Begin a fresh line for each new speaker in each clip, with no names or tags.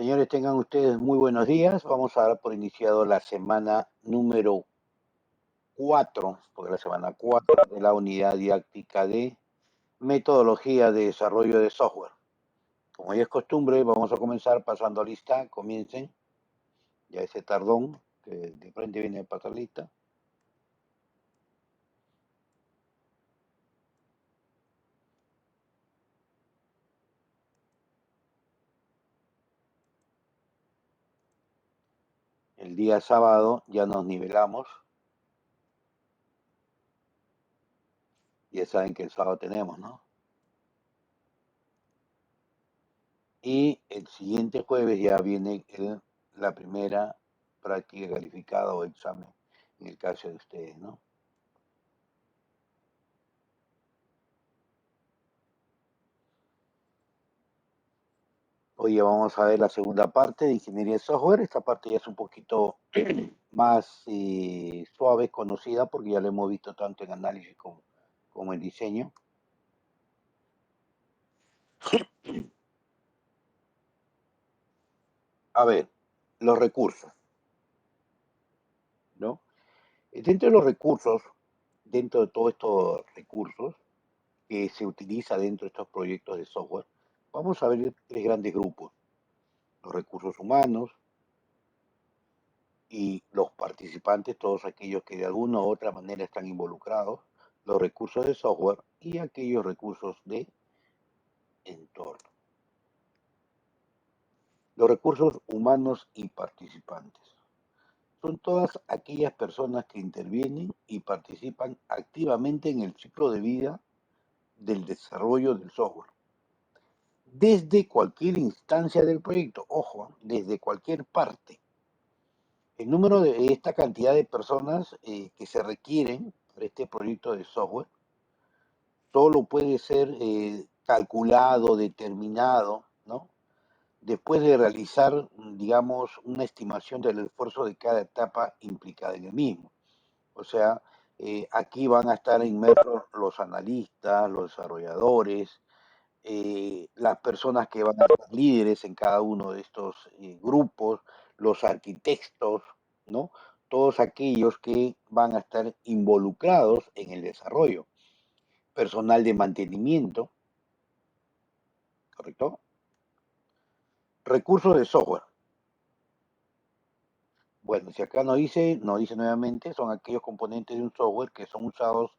Señores, tengan ustedes muy buenos días. Vamos a dar por iniciado la semana número 4, porque la semana 4 de la unidad didáctica de metodología de desarrollo de software. Como ya es costumbre, vamos a comenzar pasando lista. Comiencen. Ya ese tardón que de frente viene a pasar lista. El día sábado ya nos nivelamos. Ya saben que el sábado tenemos, ¿no? Y el siguiente jueves ya viene la primera práctica calificada o examen, en el caso de ustedes, ¿no? Hoy ya vamos a ver la segunda parte de ingeniería de software. Esta parte ya es un poquito más suave, conocida, porque ya lo hemos visto tanto en análisis como en diseño. A ver, los recursos, ¿no? Dentro de los recursos, dentro de todos estos recursos que se utiliza dentro de estos proyectos de software, vamos a ver tres grandes grupos: los recursos humanos y los participantes, todos aquellos que de alguna u otra manera están involucrados, los recursos de software y aquellos recursos de entorno. Los recursos humanos y participantes son todas aquellas personas que intervienen y participan activamente en el ciclo de vida del desarrollo del software, desde cualquier instancia del proyecto, ojo, desde cualquier parte. El número de esta cantidad de personas que se requieren para este proyecto de software solo puede ser calculado, determinado, ¿no? Después de realizar, digamos, una estimación del esfuerzo de cada etapa implicada en el mismo. O sea, aquí van a estar inmersos los analistas, los desarrolladores, las personas que van a ser líderes en cada uno de estos grupos, los arquitectos, ¿no? Todos aquellos que van a estar involucrados en el desarrollo. Personal de mantenimiento, ¿correcto? Recursos de software. Bueno, si acá nos dice nuevamente, son aquellos componentes de un software que son usados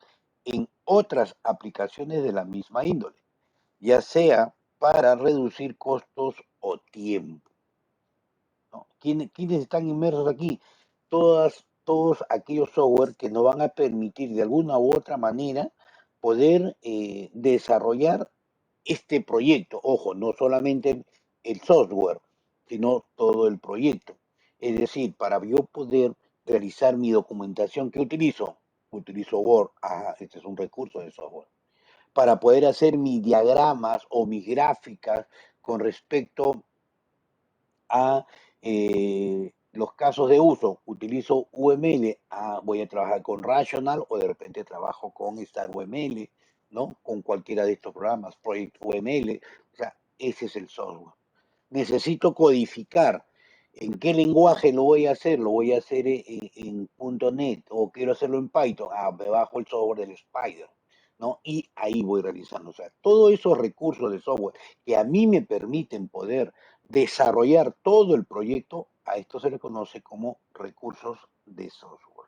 en otras aplicaciones de la misma índole, ya sea para reducir costos o tiempo, ¿no? ¿Quiénes están inmersos aquí? Todos aquellos software que nos van a permitir de alguna u otra manera poder desarrollar este proyecto. Ojo, no solamente el software, sino todo el proyecto. Es decir, para yo poder realizar mi documentación, ¿qué utilizo? Utilizo Word. Ah, este es un recurso de software. Para poder hacer mis diagramas o mis gráficas con respecto a los casos de uso, utilizo UML, voy a trabajar con Rational o de repente trabajo con StarUML, ¿no? Con cualquiera de estos programas, Project UML, o sea, ese es el software. Necesito codificar. ¿En qué lenguaje lo voy a hacer? Lo voy a hacer en .NET o quiero hacerlo en Python. Me bajo el software del Spider, ¿no? Y ahí voy realizando. O sea, todos esos recursos de software que a mí me permiten poder desarrollar todo el proyecto, a esto se le conoce como recursos de software.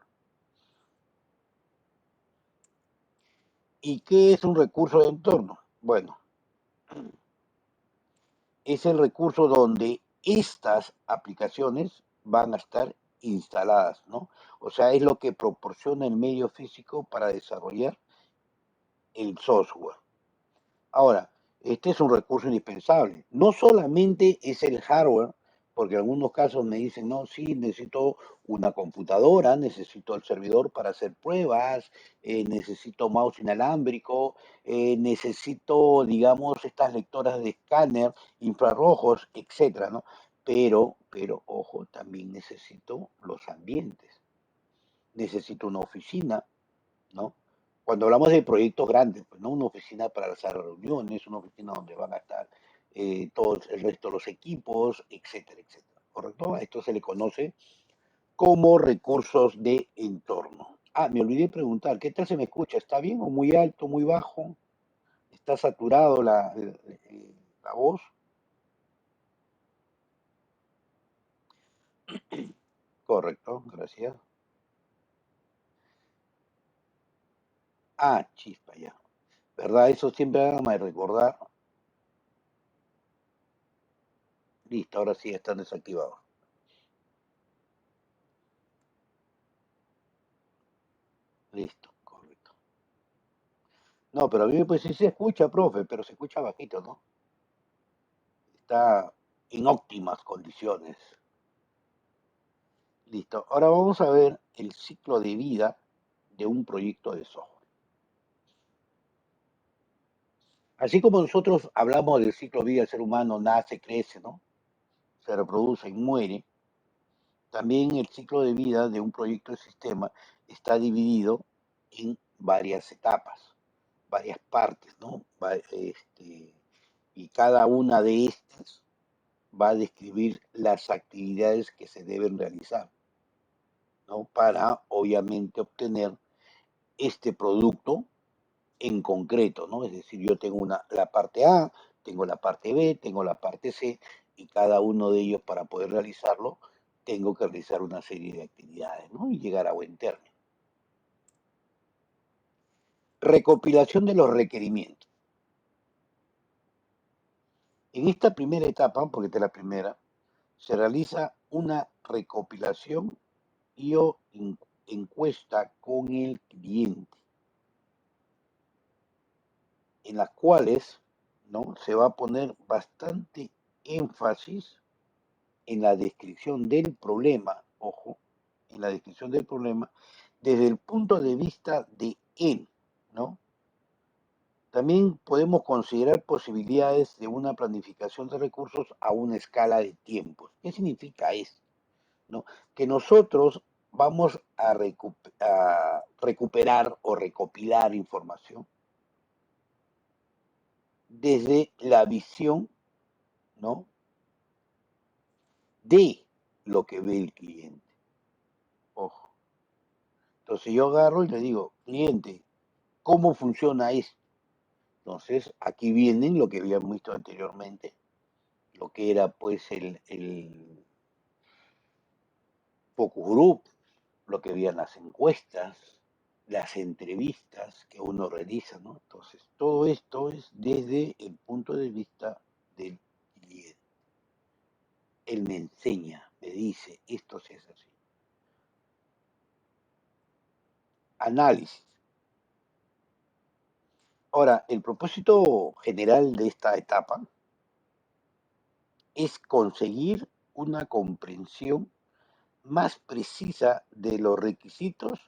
¿Y qué es un recurso de entorno? Bueno, es el recurso donde estas aplicaciones van a estar instaladas, ¿no? O sea, es lo que proporciona el medio físico para desarrollar el software. Ahora, este es un recurso indispensable. No solamente es el hardware, porque en algunos casos me dicen, no, sí, necesito una computadora, necesito el servidor para hacer pruebas, necesito mouse inalámbrico, necesito, digamos, estas lectoras de escáner infrarrojos, etcétera, ¿no? Ojo, también necesito los ambientes. Necesito una oficina, ¿no? Cuando hablamos de proyectos grandes, pues no una oficina para hacer reuniones, una oficina donde van a estar todo el resto de los equipos, etcétera, etcétera. ¿Correcto? A esto se le conoce como recursos de entorno. Ah, me olvidé preguntar, ¿qué tal se me escucha? ¿Está bien o muy alto, muy bajo? ¿Está saturado la voz? Correcto, gracias. Ah, chispa, ya. ¿Verdad? Eso siempre hágame recordar. Listo, ahora sí están desactivados. Listo, correcto. No, pero a mí pues sí se escucha, profe, pero se escucha bajito, ¿no? Está en óptimas condiciones. Listo. Ahora vamos a ver el ciclo de vida de un proyecto de software. Así como nosotros hablamos del ciclo de vida del ser humano, nace, crece, ¿no? Se reproduce y muere, también el ciclo de vida de un proyecto de sistema está dividido en varias etapas, varias partes, ¿no? Y cada una de estas va a describir las actividades que se deben realizar, ¿no? Para, obviamente, obtener este producto en concreto, ¿no? Es decir, yo tengo la parte A, tengo la parte B, tengo la parte C, y cada uno de ellos para poder realizarlo, tengo que realizar una serie de actividades, ¿no? Y llegar a buen término. Recopilación de los requerimientos. En esta primera etapa, porque esta es la primera, se realiza una recopilación y o encuesta con el cliente, en las cuales, ¿no? Se va a poner bastante énfasis en la descripción del problema, ojo, en la descripción del problema, desde el punto de vista de él, ¿no? También podemos considerar posibilidades de una planificación de recursos a una escala de tiempos. ¿Qué significa esto? ¿No? Que nosotros vamos a recuperar o recopilar información desde la visión, ¿no? De lo que ve el cliente. Ojo. Entonces yo agarro y le digo, cliente, ¿cómo funciona esto? Entonces aquí vienen lo que habíamos visto anteriormente, lo que era pues el focus group, lo que habían las encuestas, las entrevistas que uno realiza, ¿no? Entonces todo esto es desde el punto de vista del cliente. Él me enseña, me dice, esto se hace así. Análisis. Ahora, el propósito general de esta etapa es conseguir una comprensión más precisa de los requisitos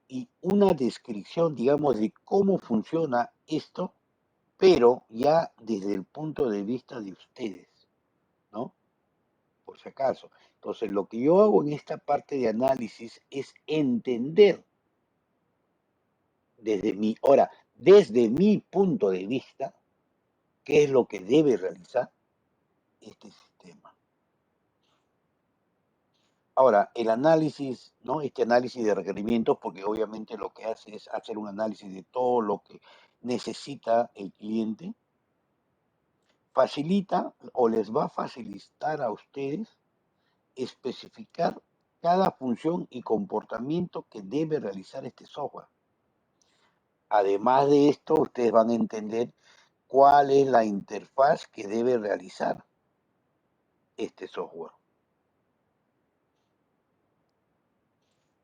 y una descripción, digamos, de cómo funciona esto, pero ya desde el punto de vista de ustedes, ¿no? Por si acaso. Entonces, lo que yo hago en esta parte de análisis es entender desde mi punto de vista, qué es lo que debe realizar este sistema. Ahora, el análisis, ¿no? Este análisis de requerimientos, porque obviamente lo que hace es hacer un análisis de todo lo que necesita el cliente, facilita o les va a facilitar a ustedes especificar cada función y comportamiento que debe realizar este software. Además de esto, ustedes van a entender cuál es la interfaz que debe realizar este software.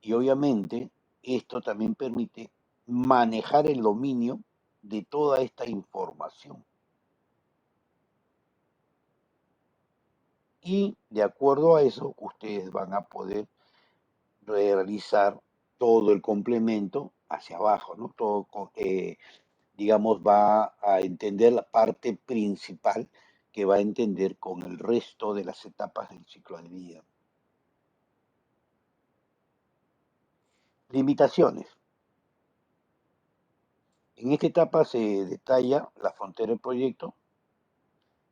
Y obviamente esto también permite manejar el dominio de toda esta información. Y de acuerdo a eso, ustedes van a poder realizar todo el complemento hacia abajo, ¿no? Todo, digamos, va a entender la parte principal que va a entender con el resto de las etapas del ciclo de vida. Limitaciones. En esta etapa se detalla la frontera del proyecto,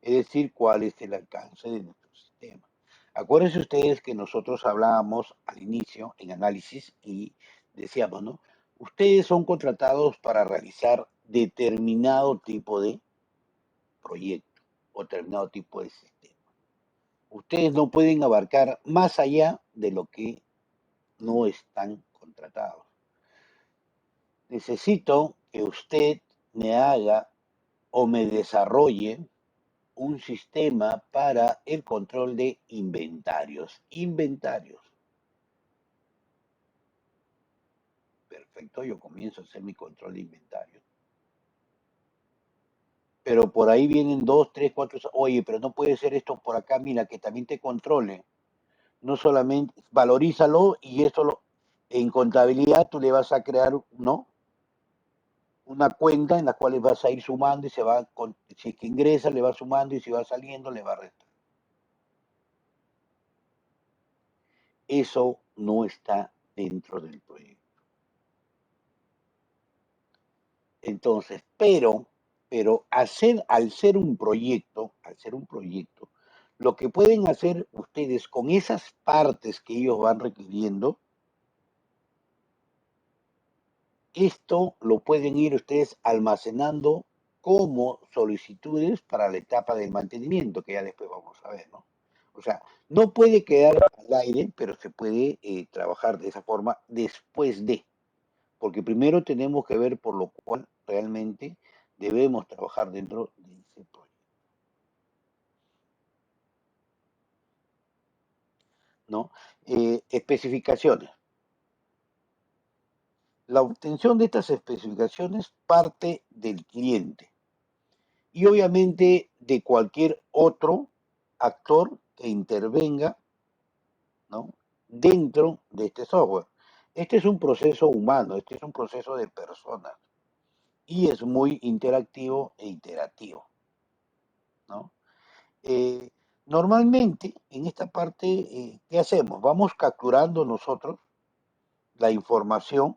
es decir, cuál es el alcance de nuestro sistema. Acuérdense ustedes que nosotros hablábamos al inicio en análisis y decíamos, ¿no? Ustedes son contratados para realizar determinado tipo de proyecto o determinado tipo de sistema. Ustedes no pueden abarcar más allá de lo que no están contratados. Necesito que usted me haga o me desarrolle un sistema para el control de inventarios. Inventarios. Perfecto, yo comienzo a hacer mi control de inventarios. Pero por ahí vienen dos, tres, cuatro. Oye, pero no puede ser esto por acá, mira, que también te controle. No solamente valorízalo y esto en contabilidad tú le vas a crear, ¿no? Una cuenta en la cual vas a ir sumando y se va, si es que ingresa, le va sumando y si va saliendo, le va a restar. Eso no está dentro del proyecto. Entonces, al ser un proyecto, lo que pueden hacer ustedes con esas partes que ellos van requiriendo, esto lo pueden ir ustedes almacenando como solicitudes para la etapa del mantenimiento, que ya después vamos a ver, ¿no? O sea, no puede quedar al aire, pero se puede trabajar de esa forma después de, porque primero tenemos que ver por lo cual realmente debemos trabajar dentro de ese proyecto, ¿no? Especificaciones. La obtención de estas especificaciones parte del cliente y obviamente de cualquier otro actor que intervenga, ¿no? Dentro de este software. Este es un proceso humano, este es un proceso de personas y es muy interactivo e iterativo, ¿no? Eh, Normalmente en esta parte, ¿qué hacemos? Vamos capturando nosotros la información,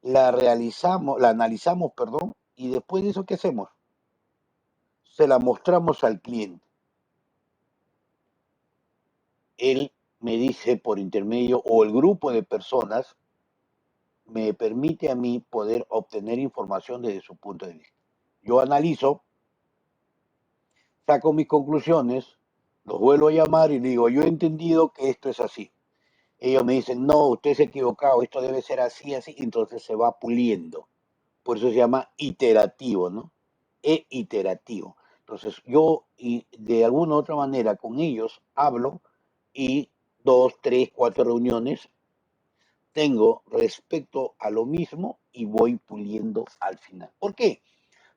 la realizamos, la analizamos, perdón, y después de eso, ¿qué hacemos? Se la mostramos al cliente. Él me dice por intermedio o el grupo de personas me permite a mí poder obtener información desde su punto de vista. Yo analizo, saco mis conclusiones, los vuelvo a llamar y digo, yo he entendido que esto es así. Ellos me dicen, no, usted se ha equivocado, esto debe ser así, así, y entonces se va puliendo. Por eso se llama iterativo, ¿no? E-iterativo. Entonces yo y de alguna u otra manera con ellos hablo y dos, tres, cuatro reuniones tengo respecto a lo mismo y voy puliendo al final. ¿Por qué?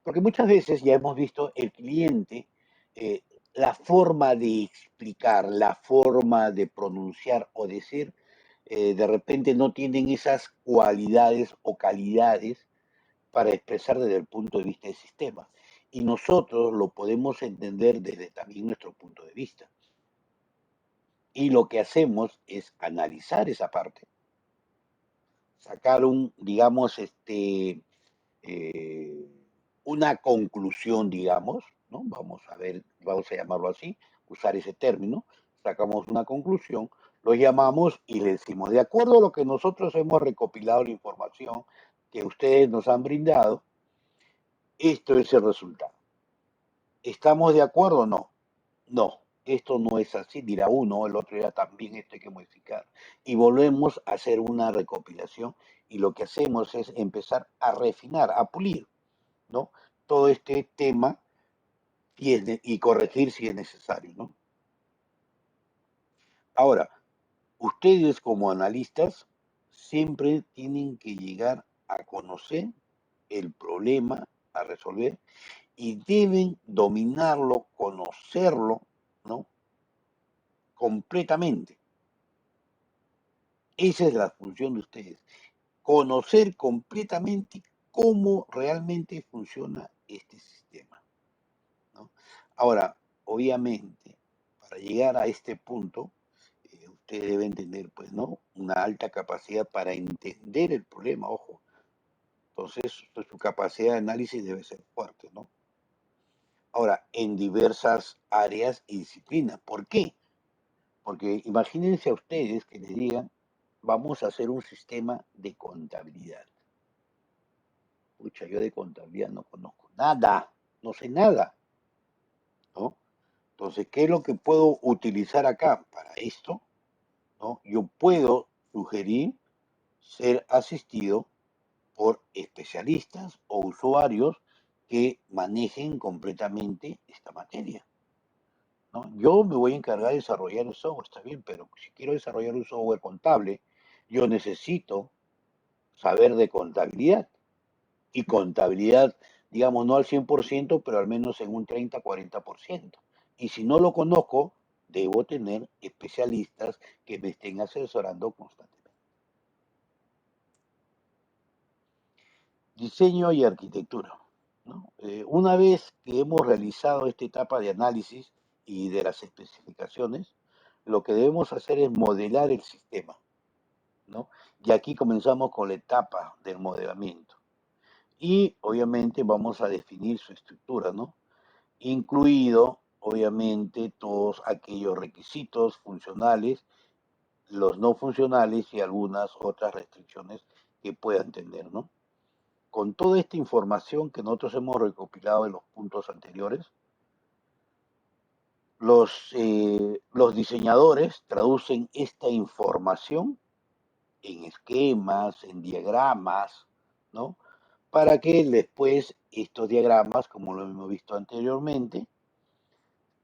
Porque muchas veces ya hemos visto el cliente, eh, la forma de explicar, la forma de pronunciar o decir, de repente no tienen esas cualidades o calidades para expresar desde el punto de vista del sistema. Y nosotros lo podemos entender desde también nuestro punto de vista. Y lo que hacemos es analizar esa parte, sacar digamos, eh, una conclusión, digamos, ¿no? Vamos a ver, vamos a llamarlo así, usar ese término, sacamos una conclusión, lo llamamos y le decimos, de acuerdo a lo que nosotros hemos recopilado la información que ustedes nos han brindado, esto es el resultado. ¿Estamos de acuerdo? No. No, esto no es así, dirá uno, el otro dirá también esto hay que modificar. Y volvemos a hacer una recopilación y lo que hacemos es empezar a refinar, a pulir, ¿no? Todo este tema y corregir si es necesario, ¿no? Ahora, ustedes como analistas siempre tienen que llegar a conocer el problema a resolver y deben dominarlo, conocerlo, ¿no? Completamente. Esa es la función de ustedes, conocer completamente cómo realmente funciona este sistema, ¿no? Ahora, obviamente, para llegar a este punto, usted debe tener, pues, ¿no? Una alta capacidad para entender el problema, ojo. Entonces, su capacidad de análisis debe ser fuerte, ¿no? Ahora, en diversas áreas y disciplinas. ¿Por qué? Porque imagínense a ustedes que les digan, vamos a hacer un sistema de contabilidad. Pucha, yo de contabilidad no conozco nada, no sé nada, ¿no? Entonces, ¿qué es lo que puedo utilizar acá para esto? ¿No? Yo puedo sugerir ser asistido por especialistas o usuarios que manejen completamente esta materia, ¿no? Yo me voy a encargar de desarrollar el software, está bien, pero si quiero desarrollar un software contable, yo necesito saber de contabilidad y contabilidad, digamos, no al 100%, pero al menos en un 30-40%. Y si no lo conozco, debo tener especialistas que me estén asesorando constantemente. Diseño y arquitectura, ¿no? Una vez que hemos realizado esta etapa de análisis y de las especificaciones, lo que debemos hacer es modelar el sistema, ¿no? Y aquí comenzamos con la etapa del modelamiento. Y obviamente vamos a definir su estructura, ¿no? Incluido, obviamente, todos aquellos requisitos funcionales, los no funcionales y algunas otras restricciones que puedan tener, ¿no? Con toda esta información que nosotros hemos recopilado en los puntos anteriores, los diseñadores traducen esta información en esquemas, en diagramas, ¿no? Para que después estos diagramas, como lo hemos visto anteriormente,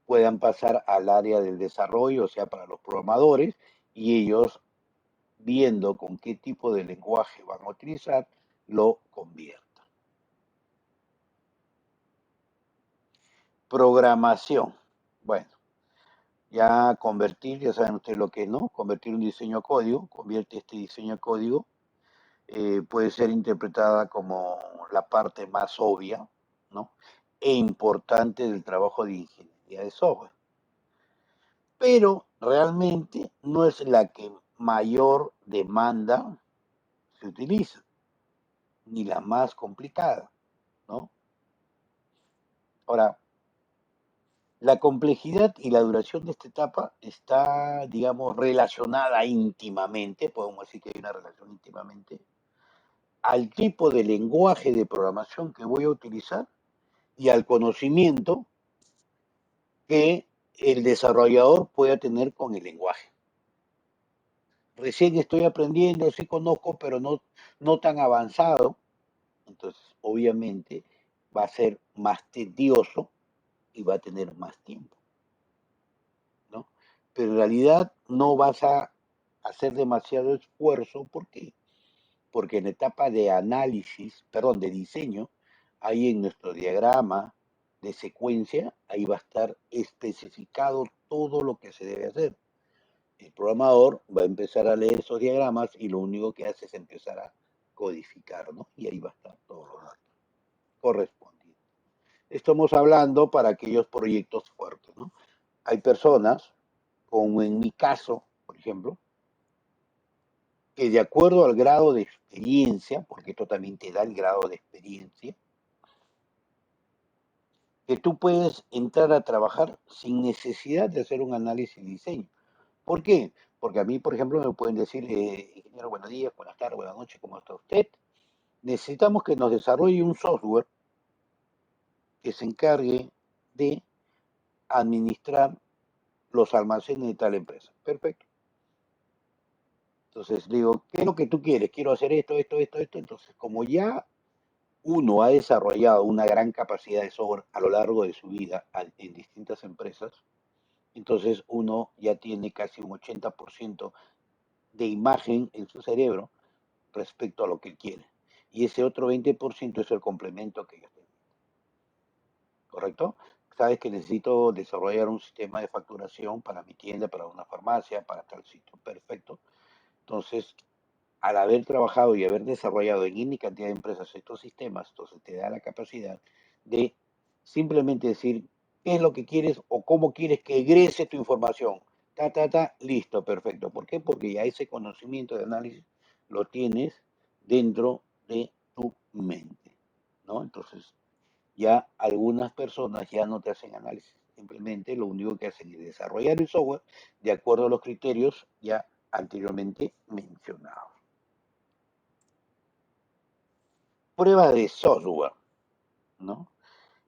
puedan pasar al área del desarrollo, o sea, para los programadores, y ellos, viendo con qué tipo de lenguaje van a utilizar, lo conviertan. Programación. Bueno, ya convertir, ya saben ustedes lo que es, ¿no? Convertir un diseño a código, convierte este diseño a código, puede ser interpretada como la parte más obvia, ¿no? E importante del trabajo de ingeniería de software. Pero realmente no es la que mayor demanda se utiliza, ni la más complicada, ¿no? Ahora, la complejidad y la duración de esta etapa está, digamos, relacionada íntimamente, podemos decir que hay una relación íntimamente, al tipo de lenguaje de programación que voy a utilizar y al conocimiento que el desarrollador pueda tener con el lenguaje. Recién estoy aprendiendo, sí conozco, pero no tan avanzado, entonces obviamente va a ser más tedioso y va a tener más tiempo, ¿no? Pero en realidad no vas a hacer demasiado esfuerzo, ¿por qué? Porque en la etapa de análisis, perdón, de diseño, ahí en nuestro diagrama de secuencia, ahí va a estar especificado todo lo que se debe hacer. El programador va a empezar a leer esos diagramas y lo único que hace es empezar a codificar, ¿no? Y ahí va a estar todos los datos correspondientes. Estamos hablando para aquellos proyectos fuertes, ¿no? Hay personas, como en mi caso, por ejemplo, que de acuerdo al grado de experiencia, porque esto también te da el grado de experiencia, que tú puedes entrar a trabajar sin necesidad de hacer un análisis de diseño. ¿Por qué? Porque a mí, por ejemplo, me pueden decir, ingeniero, buenos días, buenas tardes, buenas noches, ¿cómo está usted? Necesitamos que nos desarrolle un software que se encargue de administrar los almacenes de tal empresa. Perfecto. Entonces digo, ¿qué es lo que tú quieres? Quiero hacer esto. Entonces, como ya uno ha desarrollado una gran capacidad de software a lo largo de su vida en distintas empresas, entonces uno ya tiene casi un 80% de imagen en su cerebro respecto a lo que quiere. Y ese otro 20% es el complemento que yo tengo. ¿Correcto? Sabes que necesito desarrollar un sistema de facturación para mi tienda, para una farmacia, para tal sitio. Perfecto. Entonces, al haber trabajado y haber desarrollado en N cantidad de empresas estos sistemas, entonces te da la capacidad de simplemente decir qué es lo que quieres o cómo quieres que egrese tu información. Listo, perfecto. ¿Por qué? Porque ya ese conocimiento de análisis lo tienes dentro de tu mente, ¿no? Entonces, ya algunas personas ya no te hacen análisis. Simplemente lo único que hacen es desarrollar el software de acuerdo a los criterios ya anteriormente mencionados. Prueba de software, ¿no?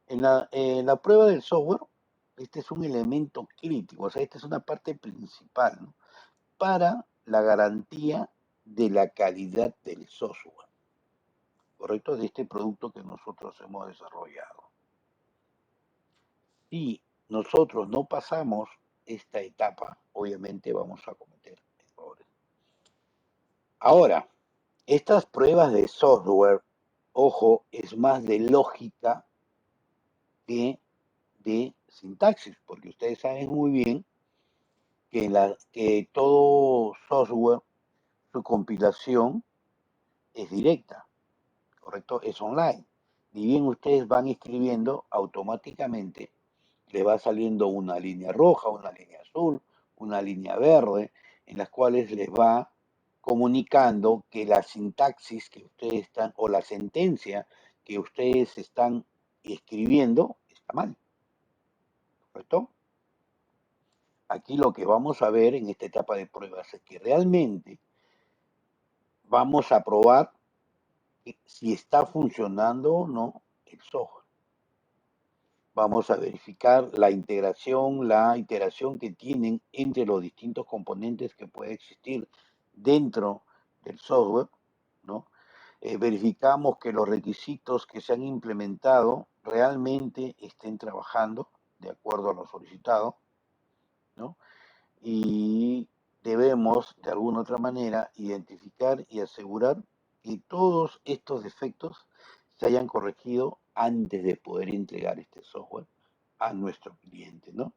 En la prueba del software, este es un elemento crítico, o sea, esta es una parte principal, ¿no? Para la garantía de la calidad del software, ¿correcto? De este producto que nosotros hemos desarrollado. Si nosotros no pasamos esta etapa, obviamente vamos a cometer errores. Ahora, estas pruebas de software, ojo, es más de lógica que de sintaxis, porque ustedes saben muy bien que todo software, su compilación es directa, ¿correcto? Es online. Ni bien ustedes van escribiendo, automáticamente le va saliendo una línea roja, una línea azul, una línea verde, en las cuales les va comunicando que la sintaxis que ustedes están, o la sentencia que ustedes están escribiendo, está mal, ¿correcto? Aquí lo que vamos a ver en esta etapa de pruebas es que realmente vamos a probar si está funcionando o no el software. Vamos a verificar la iteración que tienen entre los distintos componentes que puede existir dentro del software, ¿no? Verificamos que los requisitos que se han implementado realmente estén trabajando de acuerdo a lo solicitado, ¿no? Y debemos, de alguna otra manera, identificar y asegurar que todos estos defectos se hayan corregido antes de poder entregar este software a nuestro cliente, ¿no?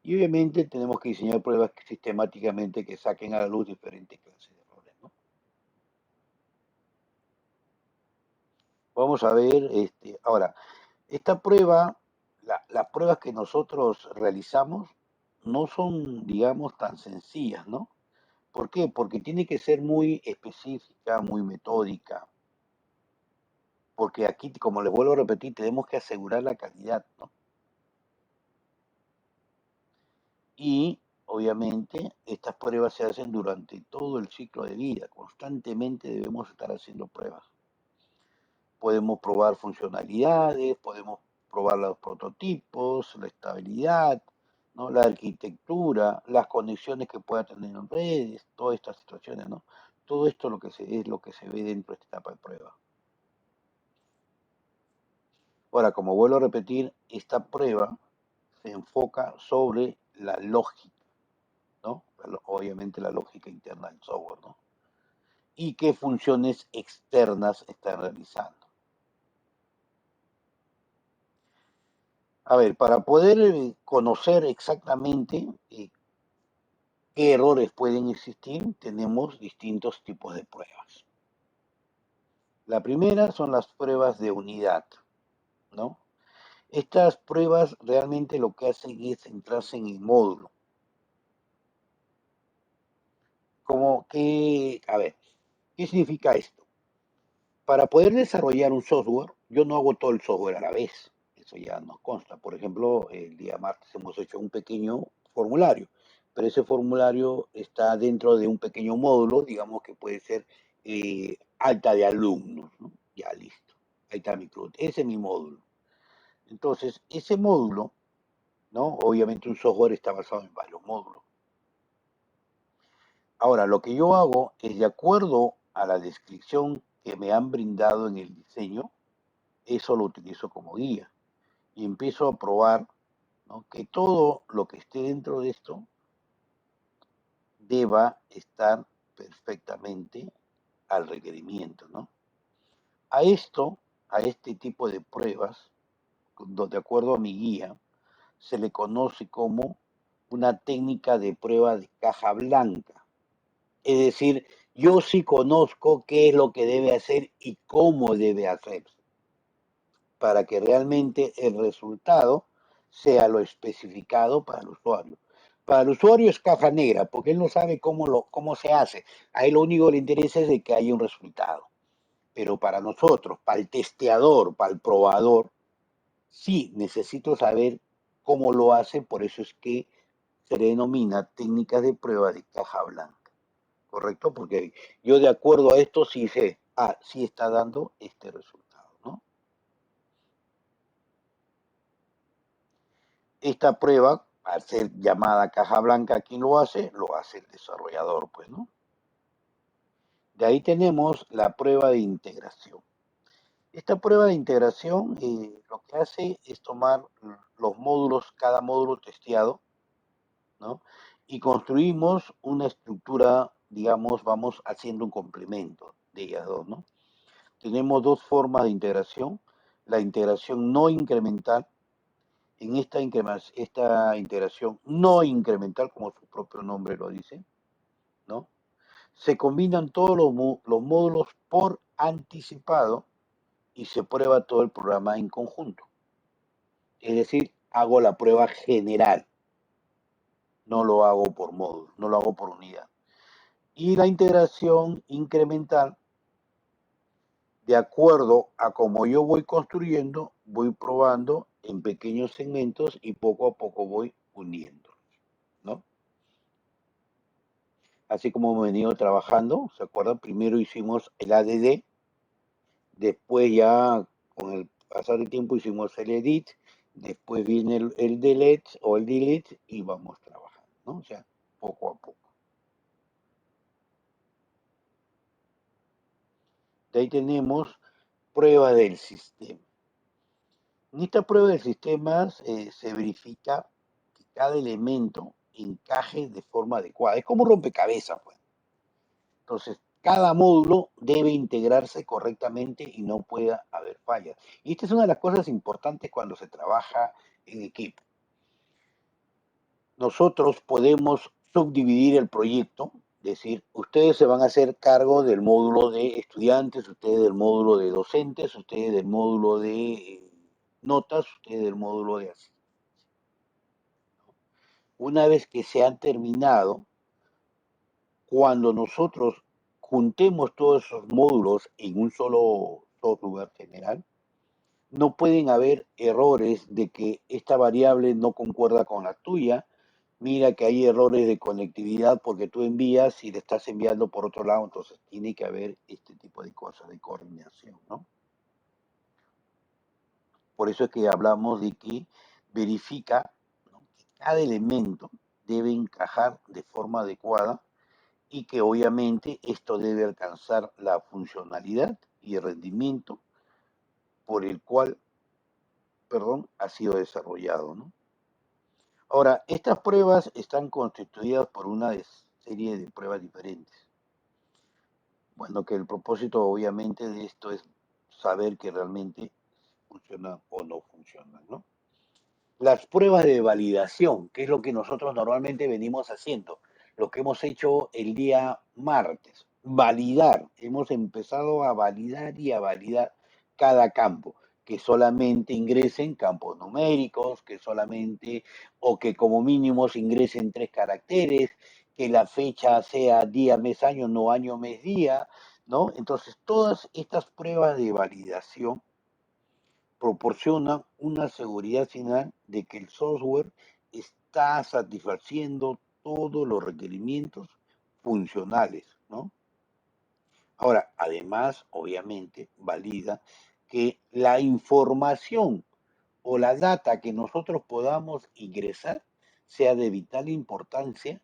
Y obviamente tenemos que diseñar pruebas sistemáticamente que saquen a la luz diferentes clases de errores, ¿no? Vamos a ver, ahora, esta prueba, las pruebas que nosotros realizamos no son, digamos, tan sencillas, ¿no? ¿Por qué? Porque tiene que ser muy específica, muy metódica, porque aquí, como les vuelvo a repetir, tenemos que asegurar la calidad, ¿no? Y obviamente estas pruebas se hacen durante todo el ciclo de vida, constantemente debemos estar haciendo pruebas. Podemos probar funcionalidades, podemos probar los prototipos, la estabilidad, ¿no? La arquitectura, las conexiones que pueda tener en redes, todas estas situaciones, ¿no? Todo esto es lo que se ve dentro de esta etapa de prueba. Ahora, como vuelvo a repetir, esta prueba se enfoca sobre la lógica, ¿no? Obviamente la lógica interna del software, ¿no? Y qué funciones externas están realizando. A ver, para poder conocer exactamente qué errores pueden existir, tenemos distintos tipos de pruebas. La primera son las pruebas de unidad, ¿no? Estas pruebas realmente lo que hacen es centrarse en el módulo. A ver, ¿qué significa esto? Para poder desarrollar un software, yo no hago todo el software a la vez. Eso ya nos consta. Por ejemplo, el día martes hemos hecho un pequeño formulario, pero ese formulario está dentro de un pequeño módulo, digamos que puede ser alta de alumnos, ¿no? Ya listo. Ahí está mi CRUD. Ese es mi módulo. Entonces, ese módulo, ¿no? Obviamente un software está basado en varios módulos. Ahora, lo que yo hago es, de acuerdo a la descripción que me han brindado en el diseño, eso lo utilizo como guía y empiezo a probar, ¿no? Que todo lo que esté dentro de esto deba estar perfectamente al requerimiento, ¿no? A esto, a este tipo de pruebas, de acuerdo a mi guía, se le conoce como una técnica de prueba de caja blanca. Es decir, yo sí conozco qué es lo que debe hacer y cómo debe hacerse, para que realmente el resultado sea lo especificado para el usuario. Para el usuario es caja negra, porque él no sabe cómo se hace. A él lo único que le interesa es de que haya un resultado. Pero para nosotros, para el testeador, para el probador, Sí, necesito saber cómo lo hace, por eso es que se le denomina técnicas de prueba de caja blanca, ¿correcto? Porque yo de acuerdo a esto sí sé, sí está dando este resultado, ¿no? Esta prueba, al ser llamada caja blanca, ¿quién lo hace el desarrollador, pues, ¿no? De ahí tenemos la prueba de integración. Esta prueba de integración lo que hace es tomar los módulos, cada módulo testeado, ¿no? Y construimos una estructura, digamos, vamos haciendo un complemento de ellas dos, ¿no? Tenemos dos formas de integración. La integración no incremental. En esta integración no incremental, como su propio nombre lo dice, ¿no? Se combinan todos los módulos por anticipado y se prueba todo el programa en conjunto. Es decir, hago la prueba general, no lo hago por módulo, no lo hago por unidad. Y la integración incremental, de acuerdo a cómo yo voy construyendo, voy probando en pequeños segmentos y poco a poco voy uniendo, ¿no? Así como hemos venido trabajando, ¿se acuerdan? Primero hicimos el ADD, después ya con el pasar del tiempo hicimos el edit, después viene el delete o el delete y vamos trabajando, ¿no? O sea, poco a poco. De ahí tenemos prueba del sistema. En esta prueba del sistema se verifica que cada elemento encaje de forma adecuada. Es como un rompecabezas, pues. Entonces, cada módulo debe integrarse correctamente y no puede haber fallas. Y esta es una de las cosas importantes cuando se trabaja en equipo. Nosotros podemos subdividir el proyecto, es decir, ustedes se van a hacer cargo del módulo de estudiantes, ustedes del módulo de docentes, ustedes del módulo de notas, ustedes del módulo de asistencia. Una vez que se han terminado, cuando nosotros juntemos todos esos módulos en un solo software general, no pueden haber errores de que esta variable no concuerda con la tuya. Mira que hay errores de conectividad porque tú envías y le estás enviando por otro lado, entonces tiene que haber este tipo de cosas de coordinación, ¿no? Por eso es que hablamos de que verifica, ¿no?, que cada elemento debe encajar de forma adecuada y que obviamente esto debe alcanzar la funcionalidad y el rendimiento por el cual, perdón, ha sido desarrollado, ¿no? Ahora, estas pruebas están constituidas por una serie de pruebas diferentes. Bueno, que el propósito obviamente de esto es saber que realmente funciona o no funciona, ¿no? Las pruebas de validación, que es lo que nosotros normalmente venimos haciendo, lo que hemos hecho el día martes, validar, hemos empezado a validar y a validar cada campo, que solamente ingresen campos numéricos, que solamente o que como mínimo se ingresen 3 caracteres, que la fecha sea día, mes, año, no año, mes, día, ¿no? Entonces, todas estas pruebas de validación proporciona una seguridad final de que el software está satisfaciendo todos los requerimientos funcionales, ¿no? Ahora, además, obviamente, valida que la información o la data que nosotros podamos ingresar sea de vital importancia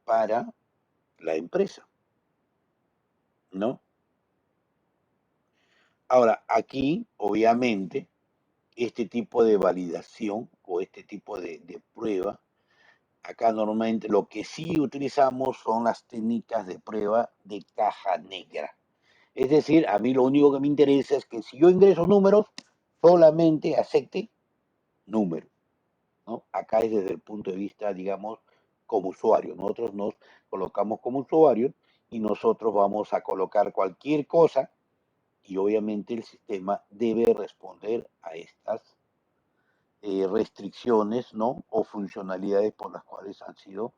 para la empresa, ¿no? Ahora, aquí, obviamente, este tipo de validación o este tipo de prueba, acá normalmente lo que sí utilizamos son las técnicas de prueba de caja negra. Es decir, a mí lo único que me interesa es que si yo ingreso números, solamente acepte números, ¿no? Acá es desde el punto de vista, digamos, como usuario. Nosotros nos colocamos como usuarios y nosotros vamos a colocar cualquier cosa y obviamente el sistema debe responder a estas restricciones, ¿no?, o funcionalidades por las cuales han sido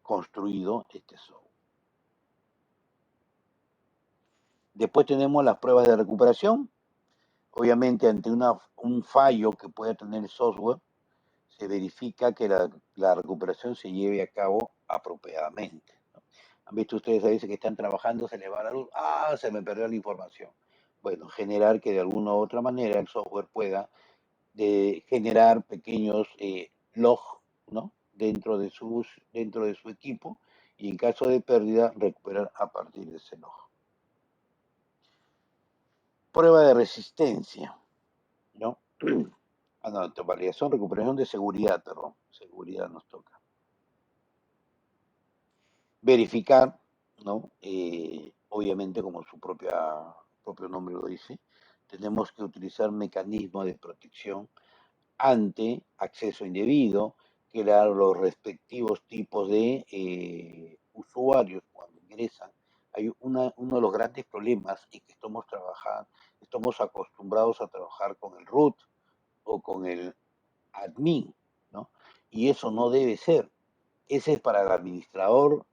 construido este software. Después tenemos las pruebas de recuperación. Obviamente, ante un fallo que pueda tener el software, se verifica que la recuperación se lleve a cabo apropiadamente, ¿no? Han visto ustedes a veces que están trabajando, se les va la luz, se me perdió la información. Bueno, generar que de alguna u otra manera el software pueda generar pequeños logs, ¿no? Dentro de su equipo, y en caso de pérdida recuperar a partir de ese log. Prueba de resistencia, ¿no? No, validación, recuperación de seguridad, perdón. Seguridad nos toca. Verificar, ¿no? Obviamente, como su propio nombre lo dice, tenemos que utilizar mecanismos de protección ante acceso indebido, crear los respectivos tipos de usuarios cuando ingresan. Uno de los grandes problemas es que estamos acostumbrados a trabajar con el root o con el admin, ¿no? Y eso no debe ser. Ese es para el administrador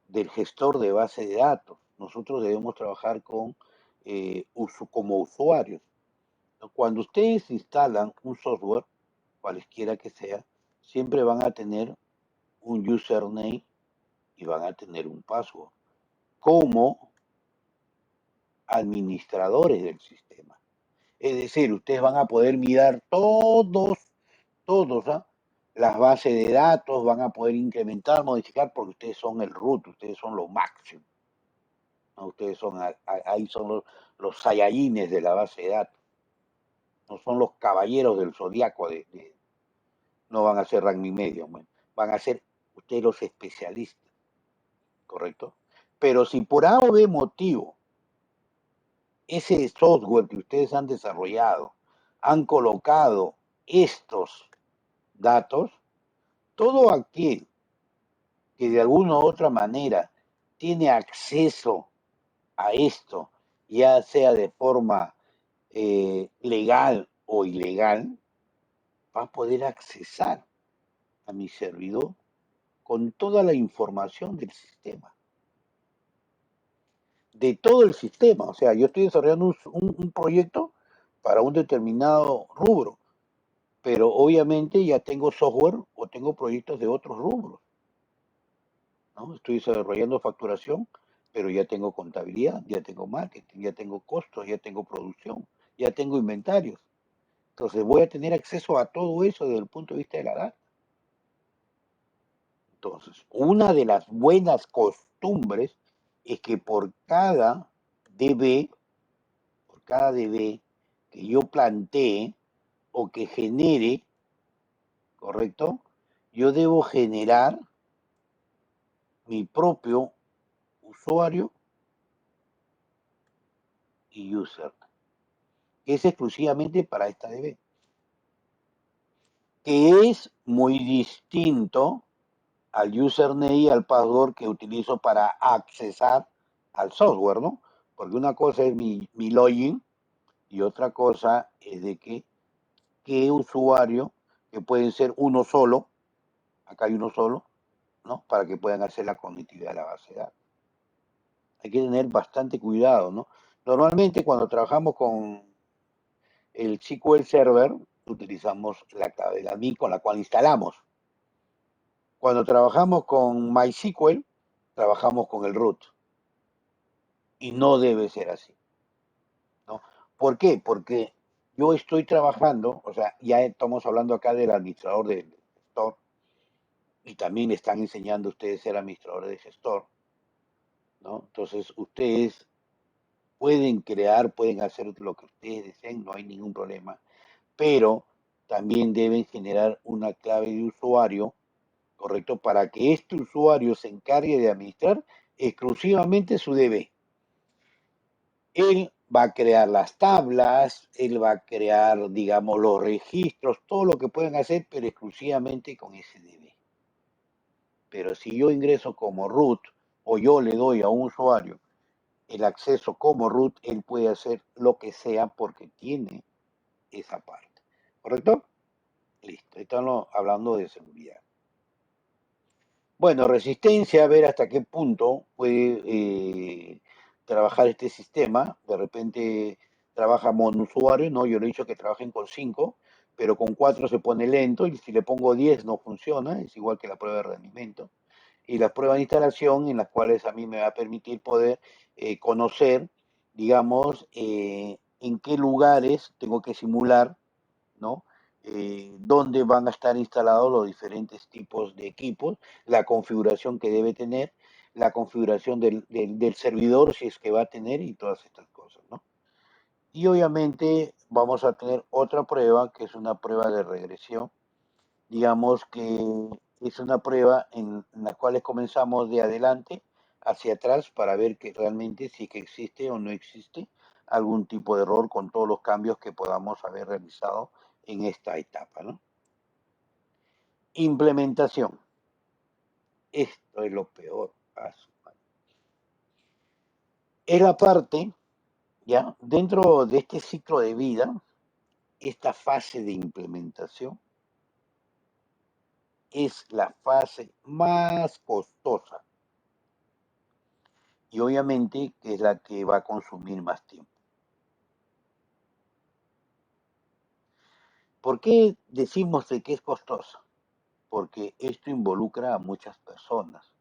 del gestor de base de datos. Nosotros debemos trabajar como usuarios. Cuando ustedes instalan un software, cualesquiera que sea, siempre van a tener un username y van a tener un password como administradores del sistema. Es decir, ustedes van a poder mirar todos, ¿ah? Las bases de datos, van a poder incrementar, modificar, porque ustedes son el root, ustedes son lo máximo, ¿no? Ustedes son, ahí son los saiyajines de la base de datos, no son los caballeros del zodiaco, no van a ser rango y medio, bueno, van a ser ustedes los especialistas, ¿correcto? Pero si por A o B motivo ese software que ustedes han desarrollado han colocado estos datos, todo aquel que de alguna u otra manera tiene acceso a esto, ya sea de forma legal o ilegal, va a poder accesar a mi servidor con toda la información del sistema, de todo el sistema. O sea, yo estoy desarrollando un proyecto para un determinado rubro, pero obviamente ya tengo software o tengo proyectos de otros rubros, ¿no? Estoy desarrollando facturación, pero ya tengo contabilidad, ya tengo marketing, ya tengo costos, ya tengo producción, ya tengo inventarios. Entonces voy a tener acceso a todo eso desde el punto de vista de la data. Entonces, una de las buenas costumbres es que por cada DB que yo plantee o que genere, ¿correcto? Yo debo generar mi propio usuario y user, que es exclusivamente para esta DB, que es muy distinto al username y al password que utilizo para accesar al software, ¿no? Porque una cosa es mi login y otra cosa es de qué usuario, que pueden ser uno solo, acá hay uno solo, ¿no? Para que puedan hacer la conectividad de la base de datos. Hay que tener bastante cuidado, ¿no? Normalmente cuando trabajamos con el SQL Server, utilizamos la clave del admin con la cual instalamos. Cuando trabajamos con MySQL, trabajamos con el root. Y no debe ser así, ¿no? ¿Por qué? Porque yo estoy trabajando, o sea, ya estamos hablando acá del administrador del gestor, y también están enseñando a ustedes a ser administradores de gestor, ¿no? Entonces, ustedes pueden hacer lo que ustedes deseen, no hay ningún problema, pero también deben generar una clave de usuario, ¿correcto? Para que este usuario se encargue de administrar exclusivamente su DB. Él va a crear las tablas, él va a crear, digamos, los registros, todo lo que pueden hacer, pero exclusivamente con ese DB. Pero si yo ingreso como root o yo le doy a un usuario el acceso como root, él puede hacer lo que sea porque tiene esa parte. ¿Correcto? Listo. Estamos hablando de seguridad. Bueno, resistencia, a ver hasta qué punto puede trabajar este sistema. De repente trabaja monousuario, no, yo le he dicho que trabajen con 5, pero con 4 se pone lento y si le pongo 10 no funciona, es igual que la prueba de rendimiento. Y las pruebas de instalación en las cuales a mí me va a permitir poder conocer, digamos, en qué lugares tengo que simular, ¿no? Dónde van a estar instalados los diferentes tipos de equipos, la configuración que debe tener, la configuración del servidor, si es que va a tener, y todas estas cosas, ¿no? Y obviamente vamos a tener otra prueba, que es una prueba de regresión, digamos que es una prueba en la cual comenzamos de adelante hacia atrás para ver que realmente sí que existe o no existe algún tipo de error con todos los cambios que podamos haber realizado en esta etapa, ¿no? Implementación. Esto es lo peor. Es la parte, ya, dentro de este ciclo de vida, esta fase de implementación es la fase más costosa y obviamente que es la que va a consumir más tiempo. ¿Por qué decimos de que es costosa? Porque esto involucra a muchas personas,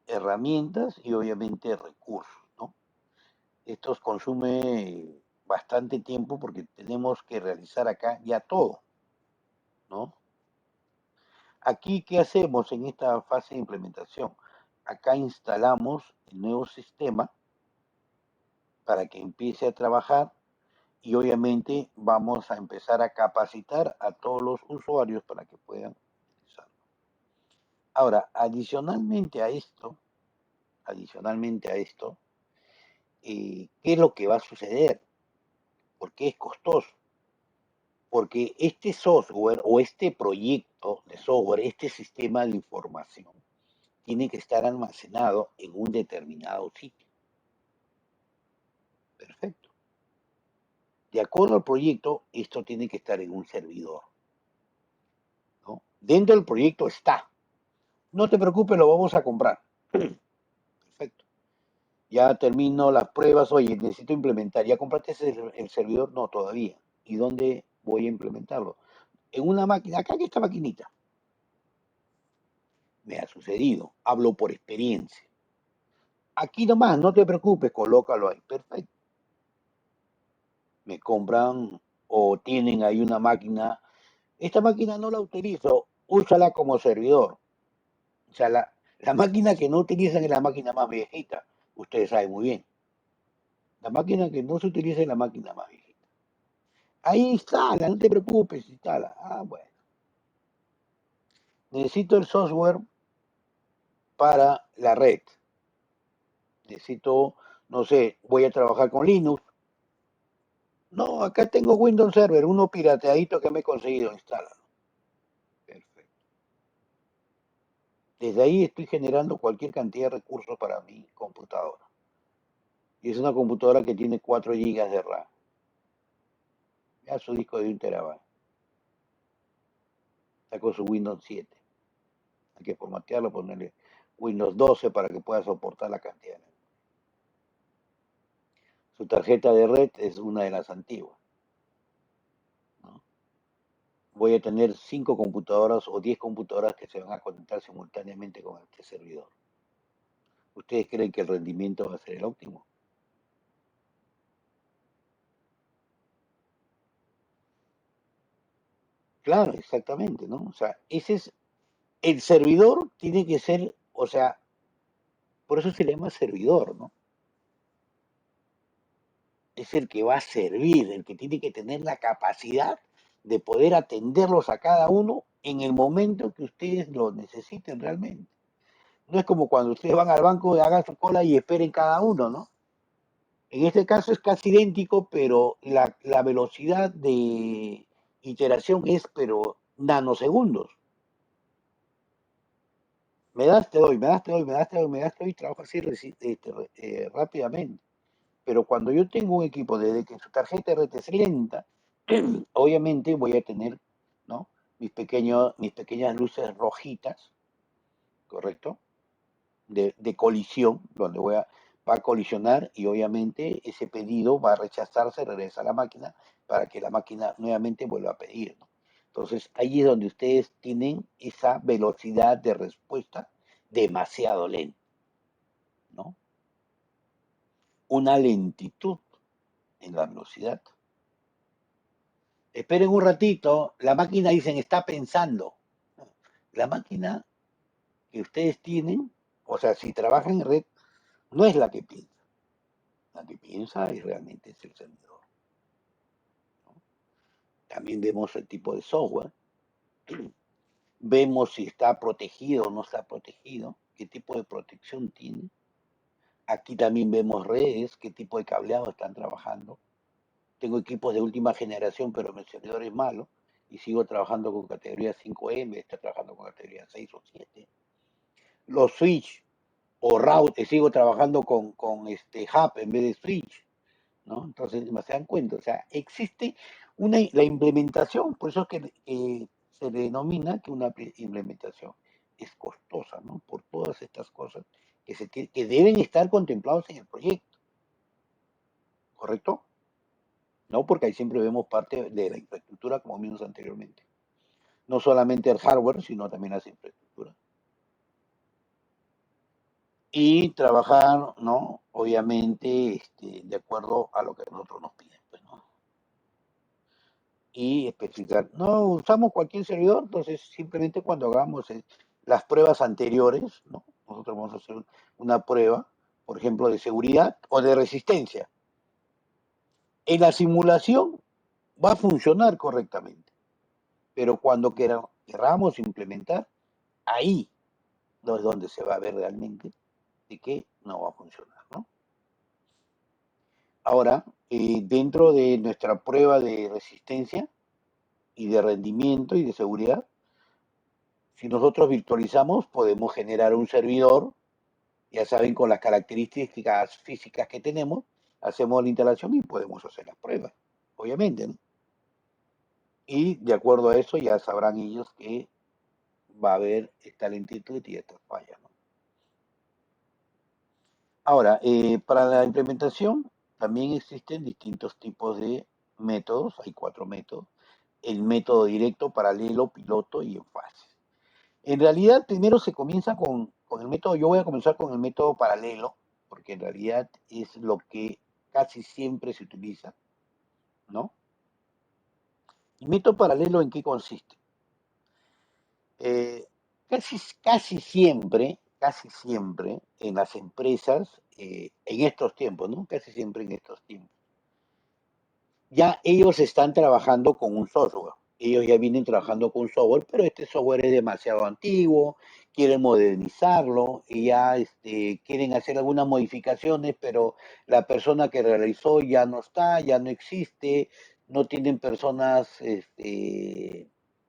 herramientas y obviamente recursos, ¿no? Esto consume bastante tiempo porque tenemos que realizar acá ya todo, ¿no? Aquí, ¿qué hacemos en esta fase de implementación? Acá instalamos el nuevo sistema para que empiece a trabajar y obviamente vamos a empezar a capacitar a todos los usuarios para que puedan utilizarlo. Ahora, adicionalmente a esto, ¿qué es lo que va a suceder? ¿Por qué es costoso? Porque este software o este proyecto de software, este sistema de información, tiene que estar almacenado en un determinado sitio. Perfecto. De acuerdo al proyecto, esto tiene que estar en un servidor, ¿no? Dentro del proyecto está. No te preocupes, lo vamos a comprar. Perfecto. Ya termino las pruebas. Oye, necesito implementar. ¿Ya compraste el servidor? No, todavía. ¿Y dónde voy a implementarlo? En una máquina, acá que esta maquinita. Me ha sucedido. Hablo por experiencia. Aquí nomás, no te preocupes, colócalo ahí. Perfecto. Me compran o tienen ahí una máquina. Esta máquina no la utilizo, úsala como servidor. O sea, la máquina que no utilizan es la máquina más viejita. Ustedes saben muy bien. La máquina que no se utiliza es la máquina más viejita. Ahí instala, no te preocupes, instala. Ah, bueno. Necesito el software para la red. Necesito, no sé, voy a trabajar con Linux. No, acá tengo Windows Server, uno pirateadito que me he conseguido, instala. Perfecto. Desde ahí estoy generando cualquier cantidad de recursos para mi computadora. Y es una computadora que tiene 4 gigas de RAM. Ya su disco de 1 TB. Está con su Windows 7. Hay que formatearlo, ponerle Windows 12 para que pueda soportar la cantidad. Su tarjeta de red es una de las antiguas, ¿no? Voy a tener 5 computadoras o 10 computadoras que se van a conectar simultáneamente con este servidor. ¿Ustedes creen que el rendimiento va a ser el óptimo? Claro, exactamente, ¿no? O sea, ese es el servidor, tiene que ser, o sea, por eso se le llama servidor, ¿no? Es el que va a servir, el que tiene que tener la capacidad de poder atenderlos a cada uno en el momento que ustedes lo necesiten realmente. No es como cuando ustedes van al banco, hagan su cola y esperen cada uno, ¿no? En este caso es casi idéntico, pero la velocidad de iteración es, pero nanosegundos. Me das, te doy, me das, te doy, me das, te doy, me das, te doy, trabajo así rápidamente. Pero cuando yo tengo un equipo desde que su tarjeta RT es lenta, obviamente voy a tener, ¿no? Mis pequeñas luces rojitas, ¿correcto? De colisión, donde va a colisionar y obviamente ese pedido va a rechazarse, regresa a la máquina para que la máquina nuevamente vuelva a pedir, ¿no? Entonces ahí es donde ustedes tienen esa velocidad de respuesta demasiado lenta, ¿no? Una lentitud en la velocidad. Esperen un ratito, la máquina dicen está pensando. La máquina que ustedes tienen, o sea, si trabajan en red, no es la que piensa. La que piensa es realmente es el servidor, ¿no? También vemos el tipo de software, vemos si está protegido o no está protegido, qué tipo de protección tiene. Aquí también vemos redes, qué tipo de cableado están trabajando. Tengo equipos de última generación, pero mi servidor es malo y sigo trabajando con categoría 5M, está trabajando con categoría 6 o 7. Los switch o route, sigo trabajando con hub en vez de switch, ¿no? Entonces, se dan cuenta, o sea, existe la implementación, por eso es que se denomina que una implementación es costosa, ¿no? Por todas estas cosas que deben estar contemplados en el proyecto, ¿correcto? ¿No? Porque ahí siempre vemos parte de la infraestructura, como vimos anteriormente. No solamente el hardware, sino también las infraestructuras. Y trabajar, ¿no? Obviamente, de acuerdo a lo que nosotros nos piden, pues, ¿no? Y especificar. No usamos cualquier servidor, entonces simplemente cuando hagamos las pruebas anteriores, ¿no? Nosotros vamos a hacer una prueba, por ejemplo, de seguridad o de resistencia. En la simulación va a funcionar correctamente, pero cuando queramos implementar, ahí no es donde se va a ver realmente de que no va a funcionar, ¿no? Ahora, dentro de nuestra prueba de resistencia y de rendimiento y de seguridad, si nosotros virtualizamos, podemos generar un servidor, ya saben, con las características físicas que tenemos, hacemos la instalación y podemos hacer las pruebas, obviamente, ¿no? Y de acuerdo a eso ya sabrán ellos que va a haber esta lentitud y estas fallas, ¿no? Ahora, para la implementación también existen distintos tipos de métodos, hay 4 métodos: el método directo, paralelo, piloto y en fase. En realidad, primero se comienza con el método, yo voy a comenzar con el método paralelo, porque en realidad es lo que casi siempre se utiliza, ¿no? ¿El método paralelo en qué consiste? Eh, casi siempre en las empresas, en estos tiempos, ¿no? Casi siempre en estos tiempos ya ellos están trabajando con un software. Ellos ya vienen trabajando con un software, pero este software es demasiado antiguo, quieren modernizarlo y ya quieren hacer algunas modificaciones, pero la persona que realizó ya no está, ya no existe, no tienen personas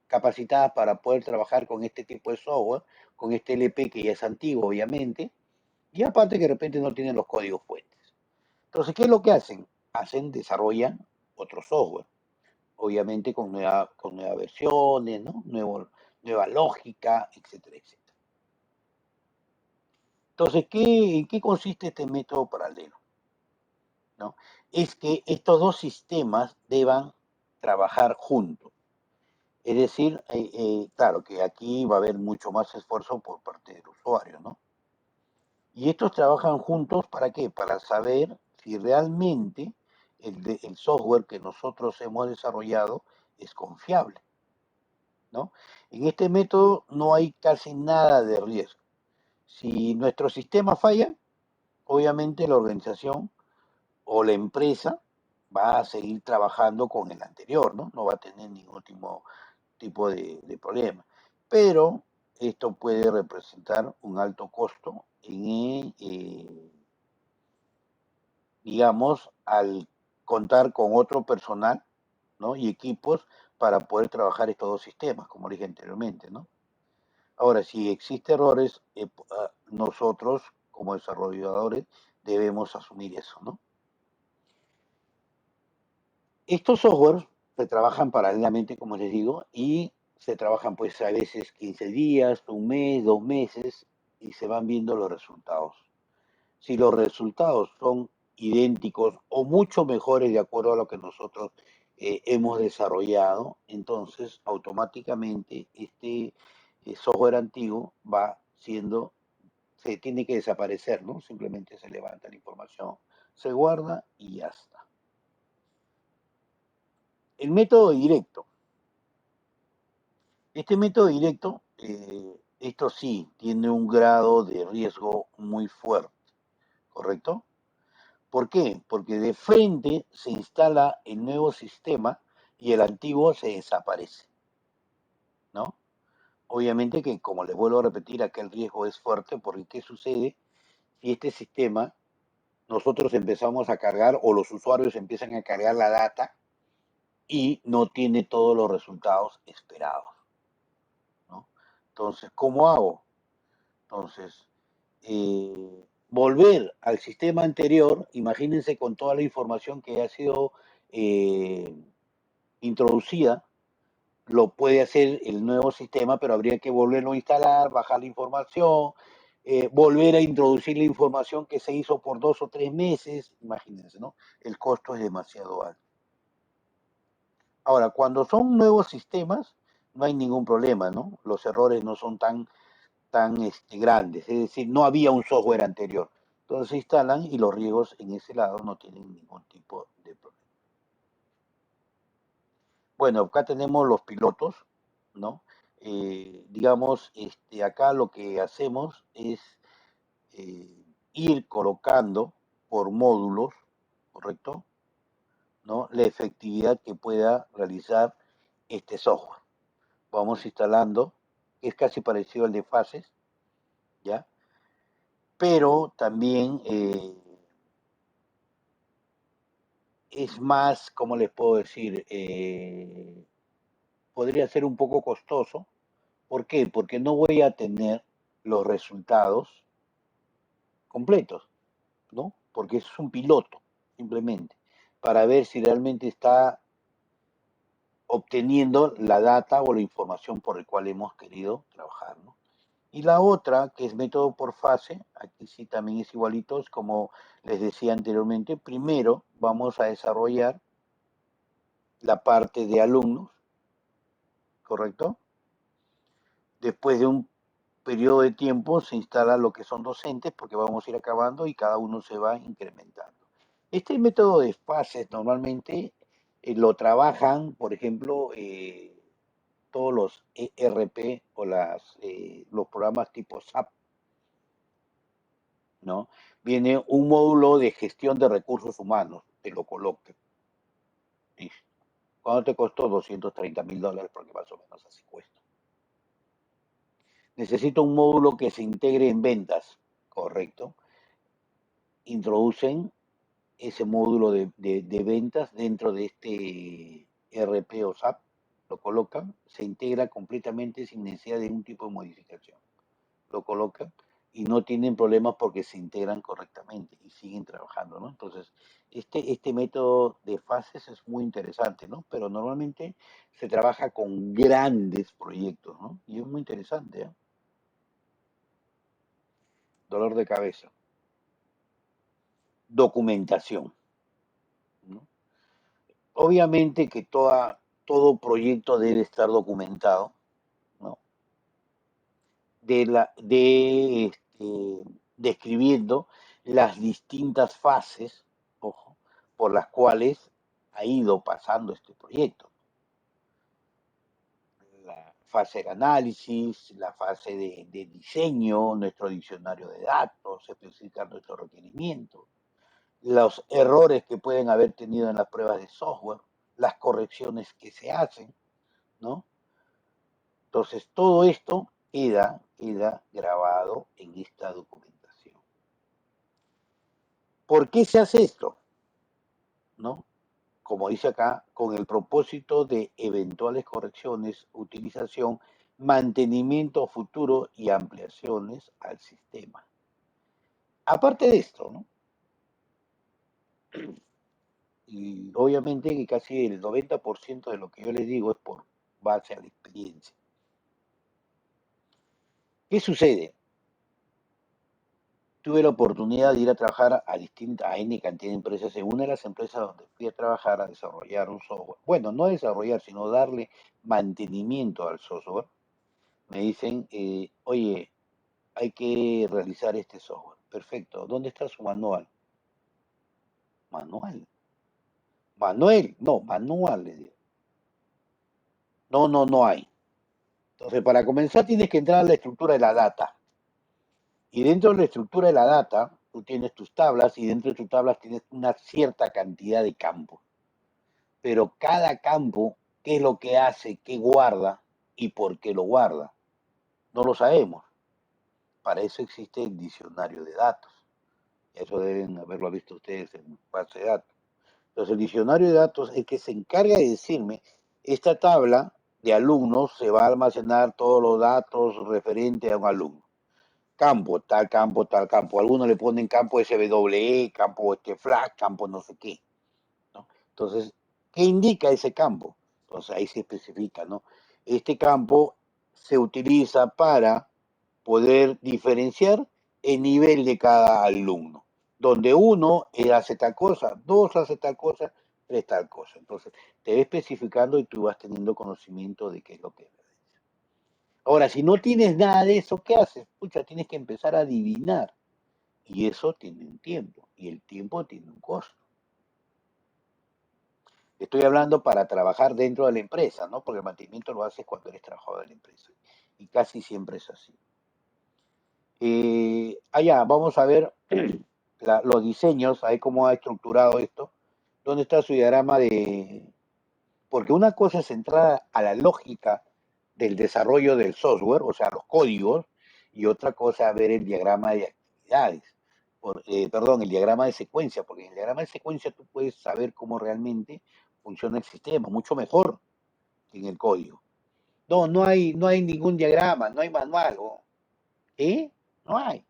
capacitadas para poder trabajar con este tipo de software, con este LP que ya es antiguo, obviamente, y aparte que de repente no tienen los códigos fuentes. Entonces, ¿qué es lo que hacen? Desarrollan otro software, obviamente con nuevas versiones, ¿no? Nueva lógica, etcétera, etcétera. Entonces, ¿en qué consiste este método paralelo? ¿No? Es que estos dos sistemas deban trabajar juntos. Es decir, claro que aquí va a haber mucho más esfuerzo por parte del usuario, ¿no? Y estos trabajan juntos ¿para qué? Para saber si realmente el software que nosotros hemos desarrollado es confiable, ¿no? En este método no hay casi nada de riesgo. Si nuestro sistema falla, obviamente la organización o la empresa va a seguir trabajando con el anterior, ¿no? No va a tener ningún tipo de problema. Pero esto puede representar un alto costo digamos, al contar con otro personal, ¿no? Y equipos para poder trabajar estos dos sistemas, como dije anteriormente, ¿no? Ahora, si existen errores, nosotros como desarrolladores debemos asumir eso, ¿no? Estos softwares se trabajan paralelamente, como les digo, y se trabajan pues a veces 15 días, un mes, 2 meses, y se van viendo los resultados. Si los resultados son idénticos o mucho mejores de acuerdo a lo que nosotros hemos desarrollado, entonces automáticamente este software antiguo va siendo, se tiene que desaparecer, ¿no? Simplemente se levanta la información, se guarda y ya está. El método directo. Este método directo, esto sí, tiene un grado de riesgo muy fuerte, ¿correcto? ¿Por qué? Porque de frente se instala el nuevo sistema y el antiguo se desaparece, ¿no? Obviamente que, como les vuelvo a repetir, acá el riesgo es fuerte porque ¿qué sucede si este sistema nosotros empezamos a cargar o los usuarios empiezan a cargar la data y no tiene todos los resultados esperados, ¿no? Entonces, ¿cómo hago? Entonces, volver al sistema anterior, imagínense con toda la información que ha sido eh, introducida, lo puede hacer el nuevo sistema, pero habría que volverlo a instalar, bajar la información, volver a introducir la información que se hizo por 2 o 3 meses, imagínense, ¿no? El costo es demasiado alto. Ahora, cuando son nuevos sistemas, no hay ningún problema, ¿no? Los errores no son tan grandes, es decir, no había un software anterior. Entonces se instalan y los riesgos en ese lado no tienen ningún tipo de problema. Bueno, acá tenemos los pilotos, ¿no? Digamos, acá lo que hacemos es ir colocando por módulos, ¿correcto? ¿No? La efectividad que pueda realizar este software. Vamos instalando, es casi parecido al de fases, ¿ya? Pero también es más, ¿cómo les puedo decir? Podría ser un poco costoso. ¿Por qué? Porque no voy a tener los resultados completos, ¿no? Porque es un piloto, simplemente, para ver si realmente está obteniendo la data o la información por el cual hemos querido trabajar, ¿no? Y la otra, que es método por fase, aquí sí también es igualito, es como les decía anteriormente, primero vamos a desarrollar la parte de alumnos, ¿correcto? Después de un periodo de tiempo se instala lo que son docentes porque vamos a ir acabando y cada uno se va incrementando. Este método de fases normalmente lo trabajan, por ejemplo, todos los ERP o los programas tipo SAP, ¿no? Viene un módulo de gestión de recursos humanos, te lo colocan. ¿Cuánto te costó? $230.000, porque más o menos así cuesta. Necesito un módulo que se integre en ventas, correcto. Introducen ese módulo de ventas dentro de este RP o SAP, lo colocan, se integra completamente sin necesidad de ningún tipo de modificación. Lo colocan y no tienen problemas porque se integran correctamente y siguen trabajando, ¿no? Entonces, este método de fases es muy interesante, ¿no? Pero normalmente se trabaja con grandes proyectos, ¿no? Y es muy interesante, ¿eh? Dolor de cabeza. Documentación, ¿no? Obviamente que todo proyecto debe estar documentado, ¿no? Describiendo las distintas fases, ojo, por las cuales ha ido pasando este proyecto. La fase de análisis, la fase de diseño, nuestro diccionario de datos, especificar nuestros requerimientos, los errores que pueden haber tenido en las pruebas de software, las correcciones que se hacen, ¿no? Entonces, todo esto queda grabado en esta documentación. ¿Por qué se hace esto? ¿No? Como dice acá, con el propósito de eventuales correcciones, utilización, mantenimiento futuro y ampliaciones al sistema. Aparte de esto, ¿no? Y obviamente que casi el 90% de lo que yo les digo es por base a la experiencia. ¿Qué sucede? tuve la oportunidad de ir a trabajar a distintas, a N cantidad de empresas. En una de las empresas donde fui a trabajar a desarrollar un software, bueno, no a desarrollar, sino darle mantenimiento al software, me dicen, oye, hay que realizar este software. Perfecto, ¿dónde está su manual? Manual. Manuel, no, manual, le digo. No, no, no hay. Entonces, para comenzar tienes que entrar a la estructura de la data. Y dentro de la estructura de la data, tú tienes tus tablas y dentro de tus tablas tienes una cierta cantidad de campos. Pero cada campo, qué es lo que hace, qué guarda y por qué lo guarda, no lo sabemos. Para eso existe el diccionario de datos. Eso deben haberlo visto ustedes en base de datos. Entonces, el diccionario de datos es el que se encarga de decirme, esta tabla de alumnos se va a almacenar todos los datos referentes a un alumno. Campo, tal campo, tal campo. Algunos le ponen campo SWE, campo flag, campo no sé qué, ¿no? Entonces, ¿qué indica ese campo? Entonces ahí se especifica, ¿no? Este campo se utiliza para poder diferenciar el nivel de cada alumno, donde uno hace tal cosa, dos hace tal cosa, tres tal cosa. Entonces, te va especificando y tú vas teniendo conocimiento de qué es lo que es. Ahora, si no tienes nada de eso, ¿qué haces? Pucha, tienes que empezar a adivinar. Y eso tiene un tiempo, y el tiempo tiene un costo. Estoy hablando para trabajar dentro de la empresa, ¿no? Porque el mantenimiento lo haces cuando eres trabajador de la empresa. Y casi siempre es así. Allá, vamos a ver los diseños, ahí cómo ha estructurado esto. ¿Dónde está su diagrama de...? Porque una cosa es entrar a la lógica del desarrollo del software, o sea, los códigos, y otra cosa es ver el diagrama de actividades. Perdón, el diagrama de secuencia, porque en el diagrama de secuencia tú puedes saber cómo realmente funciona el sistema, mucho mejor que en el código. No, no hay ningún diagrama, no hay manual. ¿Sí? No hay.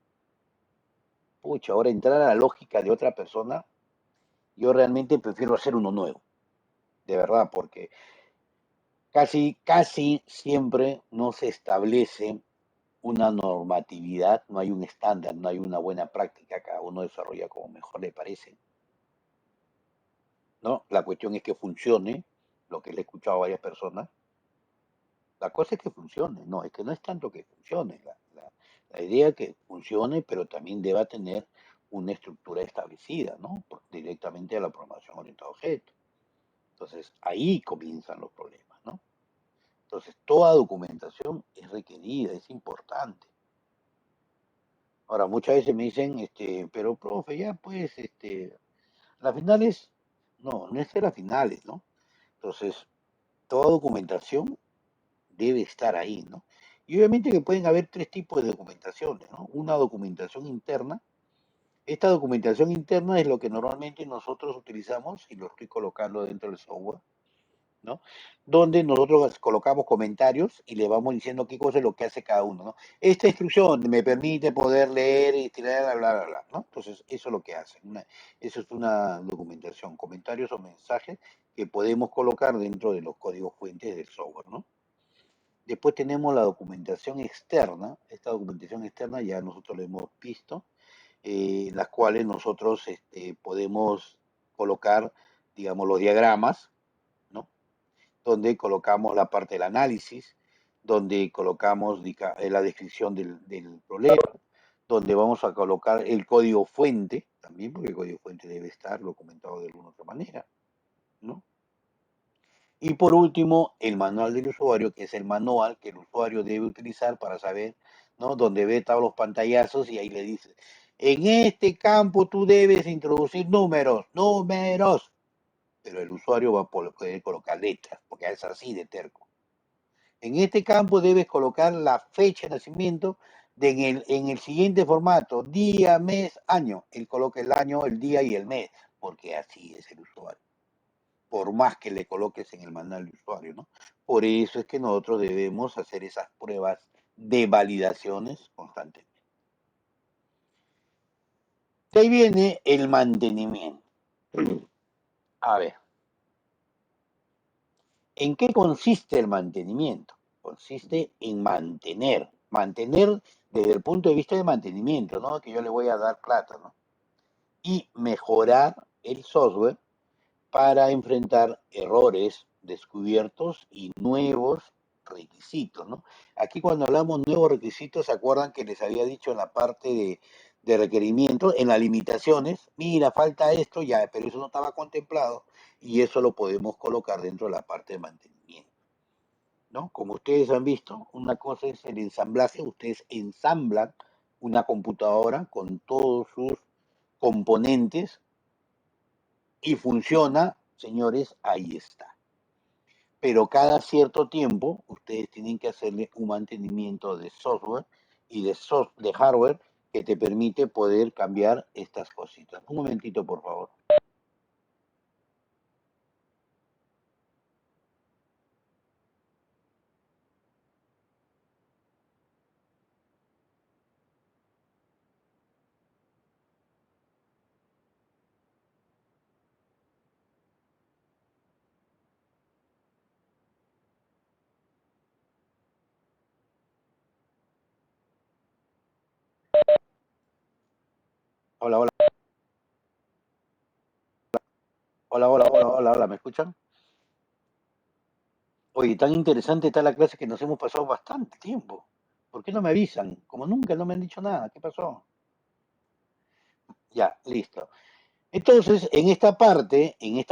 Pucha, ahora entrar a la lógica de otra persona, yo realmente prefiero hacer uno nuevo, de verdad, porque casi siempre no se establece una normatividad, no hay un estándar, no hay una buena práctica, cada uno desarrolla como mejor le parece, ¿no? La cuestión es que funcione, lo que le he escuchado a varias personas, la cosa es que funcione, no, es que no es tanto que funcione, la idea es que funcione, pero también deba tener una estructura establecida, ¿no? Directamente a la programación orientada a objetos. Entonces, ahí comienzan los problemas, ¿no? Entonces, toda documentación es requerida, es importante. Ahora, muchas veces me dicen, pero profe, ya pues, las finales, no es que las finales, ¿no? Entonces, toda documentación debe estar ahí, ¿no? Y obviamente que pueden haber tres tipos de documentaciones, ¿no? Una documentación interna. Esta documentación interna es lo que normalmente nosotros utilizamos y lo estoy colocando dentro del software, ¿no? Donde nosotros colocamos comentarios y le vamos diciendo qué cosa es lo que hace cada uno, ¿no? Esta instrucción me permite poder leer y tirar, bla, bla, bla, ¿no? Entonces, eso es lo que hace. Eso es una documentación, comentarios o mensajes que podemos colocar dentro de los códigos fuentes del software, ¿no? Después tenemos la documentación externa. Esta documentación externa ya nosotros la hemos visto, las cuales nosotros podemos colocar, digamos, los diagramas, ¿no? Donde colocamos la parte del análisis, donde colocamos la descripción del problema, donde vamos a colocar el código fuente, también porque el código fuente debe estar documentado de alguna otra manera, ¿no? Y por último, el manual del usuario, que es el manual que el usuario debe utilizar para saber, ¿no? Donde ve todos los pantallazos y ahí le dice, en este campo tú debes introducir números, pero el usuario va a poder colocar letras, porque es así de terco. En este campo debes colocar la fecha de nacimiento en el siguiente formato, día, mes, año. Él coloca el año, el día y el mes, porque así es el usuario. Por más que le coloques en el manual de usuario, ¿no? Por eso es que nosotros debemos hacer esas pruebas de validaciones constantemente. De ahí viene el mantenimiento. A ver, ¿en qué consiste el mantenimiento? Consiste en mantener desde el punto de vista de mantenimiento, ¿no? Que yo le voy a dar plata, ¿no? Y mejorar el software para enfrentar errores descubiertos y nuevos requisitos, ¿no? Aquí cuando hablamos nuevos requisitos, ¿se acuerdan que les había dicho en la parte de requerimientos, en las limitaciones? Mira, falta esto ya, pero eso no estaba contemplado y eso lo podemos colocar dentro de la parte de mantenimiento, ¿no? Como ustedes han visto, una cosa es el ensamblaje, ustedes ensamblan una computadora con todos sus componentes y funciona, señores, ahí está. Pero cada cierto tiempo ustedes tienen que hacerle un mantenimiento de software y de hardware que te permite poder cambiar estas cositas. Un momentito, por favor. Hola, hola, hola, hola, hola, hola, hola, ¿me escuchan? Oye, tan interesante está la clase que nos hemos pasado bastante tiempo. ¿Por qué no me avisan? Como nunca no me han dicho nada. ¿Qué pasó? Ya, listo. Entonces, en esta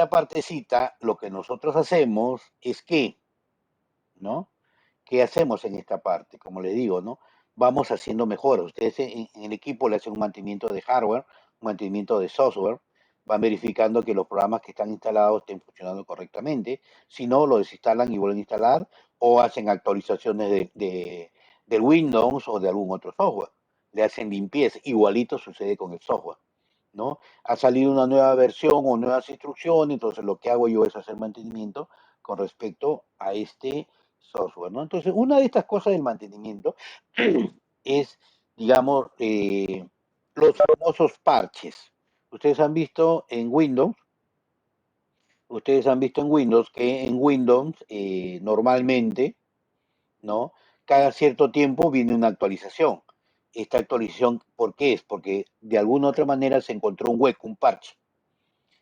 partecita, lo que nosotros hacemos es que, ¿no? ¿Qué hacemos en esta parte? Como le digo, ¿no? Vamos haciendo mejoras. Ustedes en el equipo le hacen un mantenimiento de hardware, un mantenimiento de software, van verificando que los programas que están instalados estén funcionando correctamente. Si no, lo desinstalan y vuelven a instalar o hacen actualizaciones del Windows o de algún otro software. Le hacen limpieza. Igualito sucede con el software, ¿no? Ha salido una nueva versión o nuevas instrucciones, entonces lo que hago yo es hacer mantenimiento con respecto a este software, ¿no? Entonces, una de estas cosas del mantenimiento es, digamos, los famosos parches. Ustedes han visto en Windows, ustedes han visto en Windows que en Windows normalmente, ¿no? Cada cierto tiempo viene una actualización. Esta actualización, ¿por qué es? Porque de alguna u otra manera se encontró un hueco, un parche.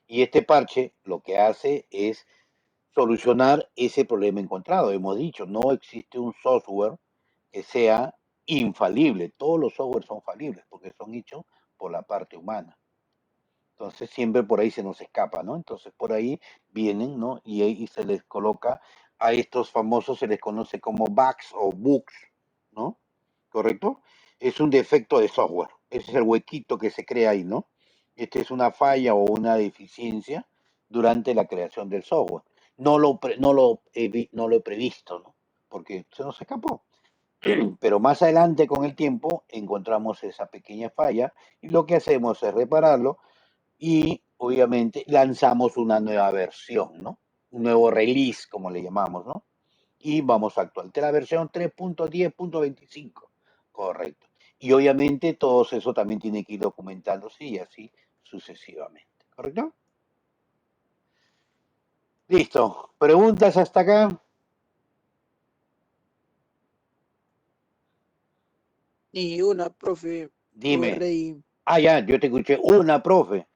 Y este parche lo que hace es solucionar ese problema encontrado. Hemos dicho, no existe un software que sea infalible. Todos los softwares son falibles porque son hechos por la parte humana. Entonces siempre por ahí se nos escapa, ¿no? Entonces por ahí vienen, ¿no? Y se les coloca a estos famosos, se les conoce como bugs o bugs, ¿no? ¿Correcto? Es un defecto de software. Ese es el huequito que se crea ahí, ¿no? Este es una falla o una deficiencia durante la creación del software. No lo he previsto, ¿no? Porque se nos escapó. Pero más adelante con el tiempo encontramos esa pequeña falla y lo que hacemos es repararlo y obviamente lanzamos una nueva versión, ¿no? Un nuevo release, como le llamamos, ¿no? Y vamos a actualizar la versión 3.10.25. Correcto. Y obviamente todo eso también tiene que ir documentándose y así sucesivamente. ¿Correcto? Listo. ¿Preguntas hasta acá?
Y una, profe, todo
Dime.
rey.
Ah, ya, yo te escuché una, profe.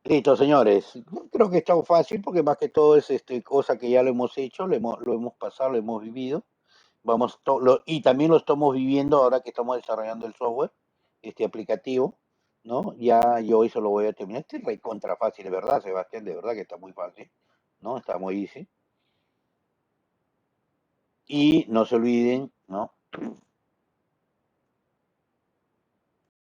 Listo, señores. Creo que está fácil porque más que todo es cosa que ya lo hemos hecho, lo hemos pasado, lo hemos vivido. Y también lo estamos viviendo ahora que estamos desarrollando el software, este aplicativo, ¿no? Ya yo eso lo voy a terminar. Este es recontra fácil, de verdad, Sebastián, de verdad que está muy fácil, ¿no? Está muy easy. Y no se olviden, ¿no?